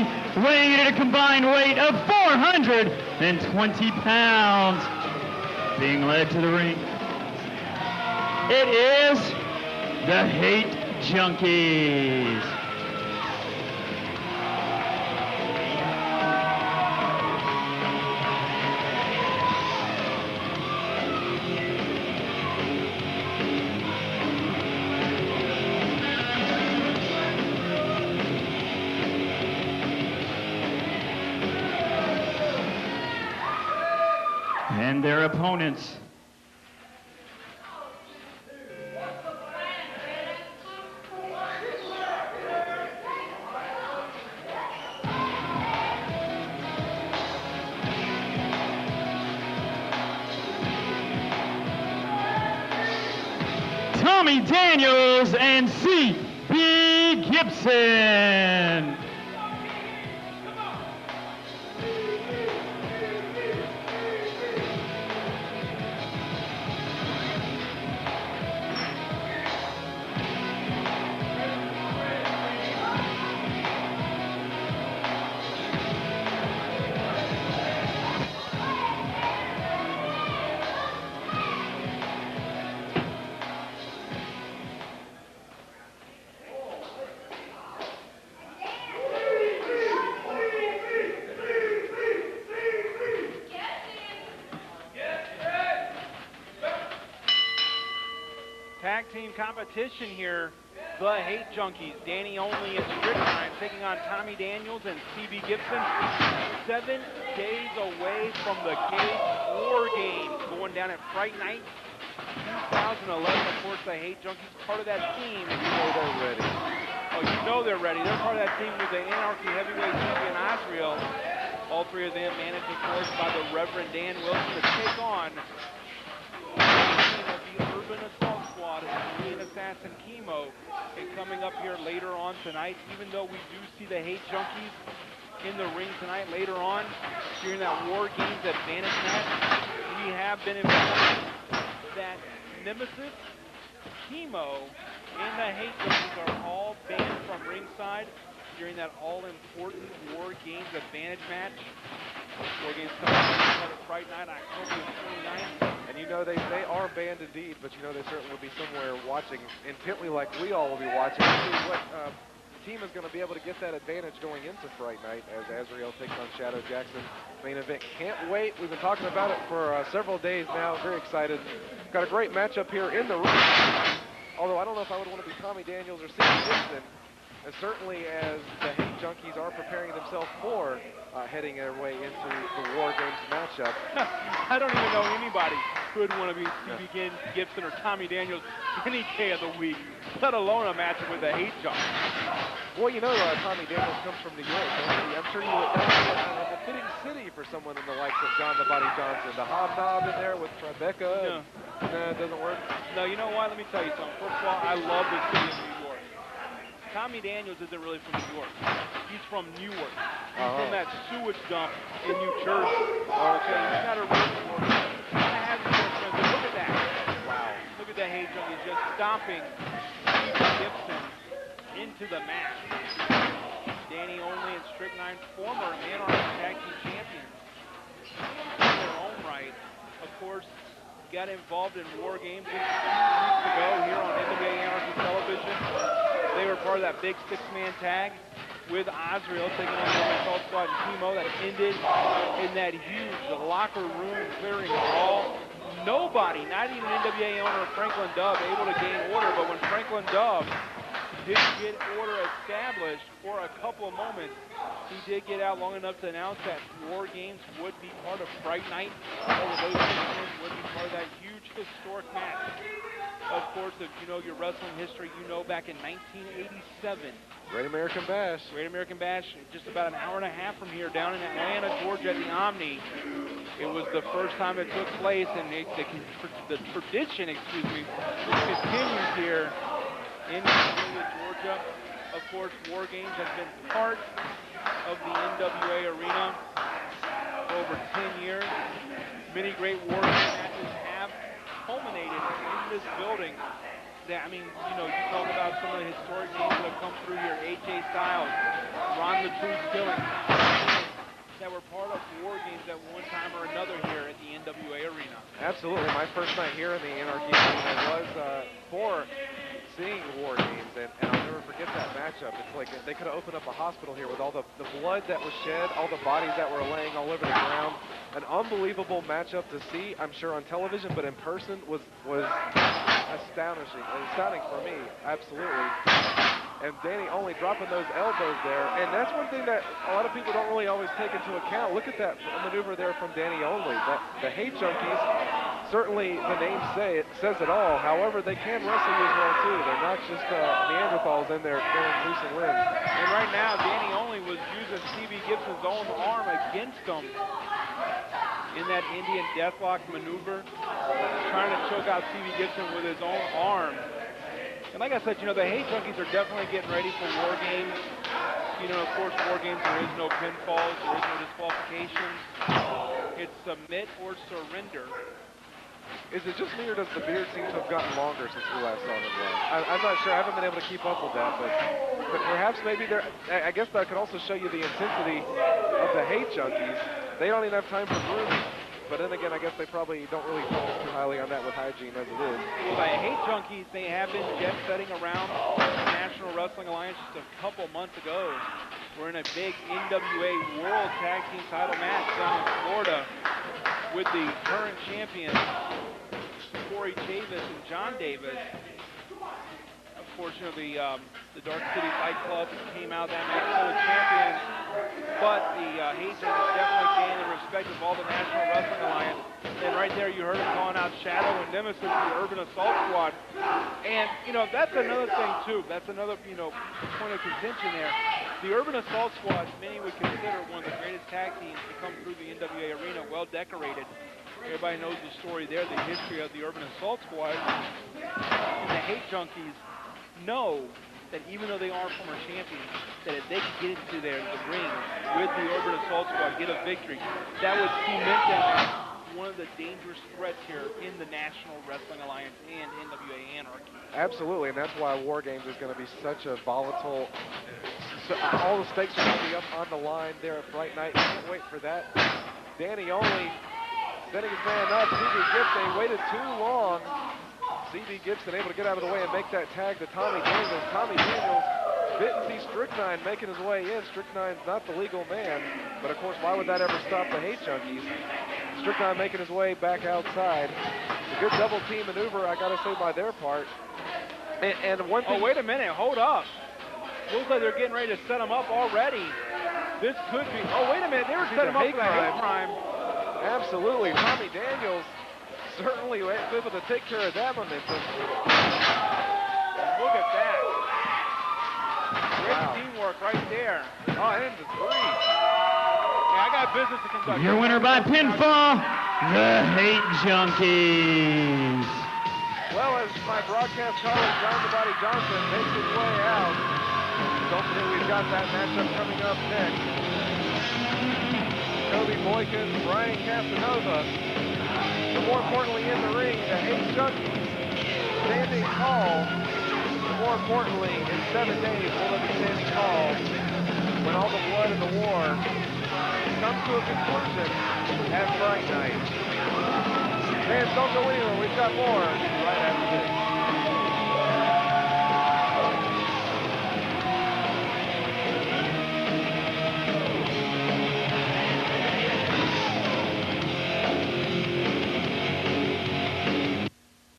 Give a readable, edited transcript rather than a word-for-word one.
Anarchy, weighing in at a combined weight of 420 pounds. Being led to the ring, it is the Hate JunKies. And their opponents. Tommy Daniels and C.B. Gibson. Tag team competition here. The Hate JunKies, Danny Only and Strickline taking on Tommy Daniels and C.B. Gibson. 7 days away from the Cage War Games going down at Fright Night 2011. Of course, the Hate JunKies, part of that team. You know they're ready. Oh, you know they're ready. They're part of that team with the Anarchy heavyweight champion Azrael. All three of them managed, of course, by the Reverend Dan Wilson to take on the Urban Assault Squad and Korean Assassin Chemo. And coming up here later on tonight, even though we do see the Hate JunKies in the ring tonight later on during that War Games advantage match, we have been informed that Nemesis, Chemo, and the Hate JunKies are all banned from ringside during that all-important War Games advantage match. War Games coming up at Fright Night, October 29th. And you know they are banned indeed, but you know they certainly will be somewhere watching intently like we all will be watching to see what team is going to be able to get that advantage going into Fright Night as Azrael takes on Shadow Jackson. Main event. Can't wait. We've been talking about it for several days now. Very excited. Got a great matchup here in the ring. Although I don't know if I would want to be Tommy Daniels or C.B. Gibson. As certainly as the Hate JunKies are preparing themselves for heading their way into the War Games matchup. I don't even know anybody who would want to be C.B. Gibson or Tommy Daniels any day of the week, let alone a matchup with the Hate JunKies. Well, you know Tommy Daniels comes from New York. I'm sure you would know a fitting city for someone in the likes of John the Body Johnson. The hobnob in there with Tribeca. It doesn't work. No, you know what? Let me tell you something. First of all, I love the city of New York. Tommy Daniels isn't really from New York. He's from Newark. He's from that sewage dump in New Jersey. Okay, he's not a real New Yorker. Look at that. Wow. Look at that Hate JunKies just stomping Gibson into the match. Danny Only and Strickline, former Anarchy Tag Team champions in their own right. Of course, got involved in War Games just 2 weeks ago here on NWA Anarchy television. They were part of that big 6-man tag with Azrael taking on the Assault Squad and Chemo that ended in that huge locker room clearing brawl. Nobody, not even NWA owner Franklin Dove, able to gain order, but when Franklin Dove didn't get order established for a couple of moments, he did get out long enough to announce that War Games would be part of Fright Night. All of those things would be part of that huge historic match. Of course, if you know your wrestling history, you know back in 1987. Great American Bash. Great American Bash, just about an hour and a half from here down in Atlanta, Georgia at the Omni. It was the first time it took place, and the tradition, continues here in Georgia. Of course, War Games has been part of the NWA arena for over 10 years. Many great War Games matches have culminated in this building I mean, you know, you talk about some of the historic names that have come through here. AJ Styles, Ron the Truth Killing, that were part of war games at one time or another here at the NWA Arena. Absolutely. My first night here in the Anarchy Arena was for seeing war games, and I'll never forget that matchup. It's like they could have opened up a hospital here with all the blood that was shed, all the bodies that were laying all over the ground. An unbelievable matchup to see, I'm sure, on television, but in person was astounding for me, absolutely. And Danny only dropping those elbows there, and that's one thing that a lot of people don't really always take into account. Look at that maneuver there from Danny only. The Hate JunKies, certainly the name says it all. However, they can wrestle as well too. They're not just Neanderthals in there going loose and limbs. And right now, Danny only was using C.B. Gibson's own arm against him in that Indian deathlock maneuver, trying to choke out C.B. Gibson with his own arm. And like I said, you know, the Hate JunKies are definitely getting ready for war games. You know, of course, war games, there is no pinfalls, there is no disqualifications. It's submit or surrender. Is it just me, or does the beard seem to have gotten longer since we last saw them run? I'm not sure. I haven't been able to keep up with that, but perhaps maybe there. I guess that could also show you the intensity of the Hate JunKies. They don't even have time for grooming. But then again, I guess they probably don't really focus too highly on that with hygiene as it is. Well, the Hate JunKies, they have been jet setting around the National Wrestling Alliance just a couple months ago. We're in a big NWA World Tag Team title match down in Florida with the current champions, Corey Chavis and John Davis. Of course, you know, the Dark City Fight Club came out that match full of champions, but the Hate JunKies definitely gained the respect of all the National Wrestling Alliance. And right there, you heard him calling out Shadow and Nemesis, the Urban Assault Squad. And, you know, that's another thing, too. That's another, you know, point of contention there. The Urban Assault Squad, many would consider one of the greatest tag teams to come through the NWA Arena, well decorated. Everybody knows the story there, the history of the Urban Assault Squad. And the Hate JunKies know that even though they are former champions, that if they could get into the ring with the Urban Assault Squad, get a victory, that would cement them as one of the dangerous threats here in the National Wrestling Alliance and NWA Anarchy. Absolutely, and that's why War Games is going to be such a volatile. So all the stakes are going to be up on the line there at Fright Night. Can't wait for that. Danny only setting his man up. C.B. Gibson, he waited too long. C.B. Gibson able to get out of the way and make that tag to Tommy Daniels. Tommy Daniels didn't see Strychnine making his way in. Strychnine's not the legal man, but of course, why would that ever stop the Hate JunKies? Strychnine making his way back outside. A good double team maneuver, I gotta say, by their part. And one thing. Oh, wait a minute, hold up. Looks like they're getting ready to set him up already. This could be. Oh, wait a minute, they were setting him up for the hate crime. Absolutely, Tommy Daniels certainly able to take care of that momentum. Look at that. Great teamwork right there. Oh, and the three. Yeah, I got business to conduct. Your winner by pinfall, the Hate JunKies. Well, as my broadcast colleague, John the Body Johnson, makes his way out, don't forget we've got that matchup coming up next. Kobe Boykin, Brian Casanova. But more importantly, in the ring, the Hate JunKies standing tall. But more importantly, in 7 days, will they be standing tall when all the blood and the war comes to a conclusion at Fright Night. Fans, don't go anywhere. We've got more right after this.